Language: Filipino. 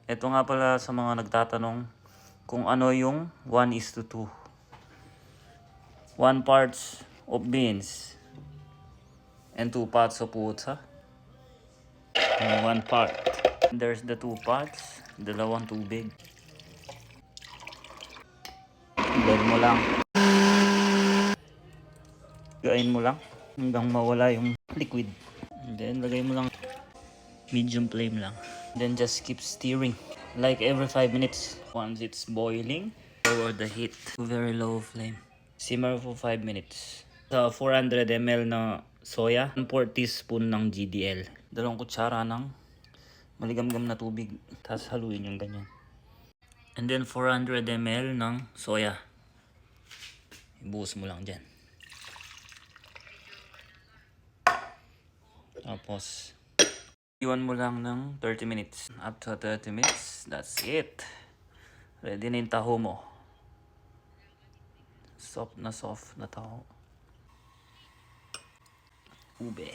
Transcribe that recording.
Ito nga pala sa mga nagtatanong kung ano yung 1:2. 1 parts of beans and 2 parts of water. And 1 part. There's the 2 parts. Dalawang tubig. Blend mo lang. Gain mo lang hanggang mawala yung liquid. And then lagay mo lang medium flame lang. Then just keep stirring like every 5 minutes. Once it's boiling, lower the heat to very low flame. Simmer for 5 minutes. Sa 400 ml na soya, 1/4 teaspoon ng GDL. 2 kutsara ng maligamgam na tubig. Tapos haluin yung ganyan. And then 400 ml ng soya. Ibuhos mo lang dyan. Tapos iwan mo lang ng 30 minutes. After 30 minutes, that's it. Ready na yung taho mo. Soft na taho. Ube.